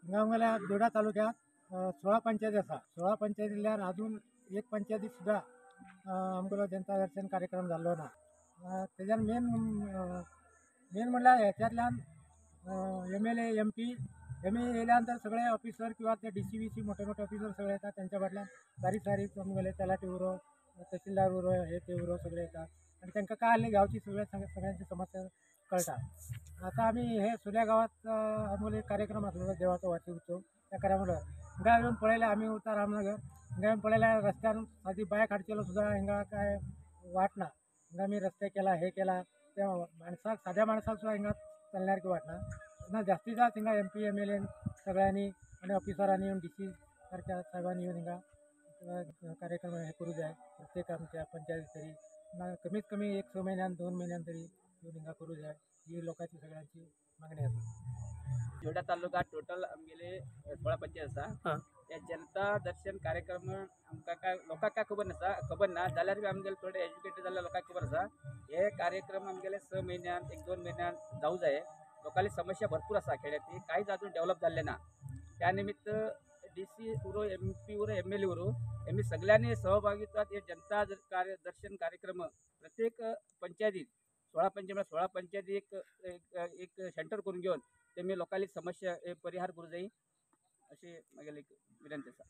हिंगांगला दोडा तालुक्यात 16 पंचायती असा 16 पंचायतीतल्यान अजून एक पंचायतीत सुद्धा आमगेलो जनता दर्शन कार्यक्रम जाल्लो ना. त्याच्यात मेन म्हणल्यार ह्याच्यातल्यान MLA MP येयल्यानंतर सगळे ऑफिसर किंवा ते DCBC मोठे मोठे ऑफिसर सगळे येतात. त्यांच्या फाटल्यान बारीक आमगेले तलाठी उरो तहसीलदार उरो हे ते उरो सगळे येतात आणि त्यांना काय आले गावची सगळ्यांची समस्या कळतात. आता आम्ही हे सुल्या गावात आमगेले कार्यक्रम असलेला देवाचा वार्षिक उत्सव त्या कार्यामुळे हिंगा येऊन पळयला आम्ही उतार रामनगर हिंगा येऊन पळयला रस्त्यान साधी बाय काढचेलो सुद्धा हिंगा काय वाटना. हिंगा मी रस्ते केला हे केला त्या साध्या माणसाक सुद्धा हिंगा चालण्यासारखी वाटना. ना जास्तीत जास्त हिंगा MP MLA सगळ्यांनी आणि ऑफिसरांनी येऊन DC सारख्या साहेबांनी येऊन हिंगा कार्यक्रम हे करू जाय. प्रत्येक आमच्या पंचायती तरी ना कमीत कमी 1 महिन्यान 2 महिन्यान तरी येऊन हिंगा करू जाय ही लोकांची सगळ्यांची मागणी आहे. जोडा तालुका टोटल आमगेले 16 पंचायत आसा. त्या जनता दर्शन कार्यक्रम आमकां काय लोकांक काय खबर ना जाल्यार बी आमगेले थोडे एज्युकेटेड जाल्ल्या लोकांक खबर आसा. हे कार्यक्रम आमगेले 6 महिन्यान 1-2 महिन्यान जाऊ जाय. लोकांली समस्या भरपूर आसा खेड्याची काहीच अजून डेव्हलप जाल्ले ना. त्या निमित्त DC उरो MP उरो MLA उरो यांनी सगळ्यांनी सहभागित्वात हे जनता दर्शन कार्यक्रम प्रत्येक पंचायतीत 16 पंचायत 16 पंचायती एक सेंटर करून घेऊन ते मी लोकांली समस्या परिहार करू जाई अशी माझी विनंती आसा.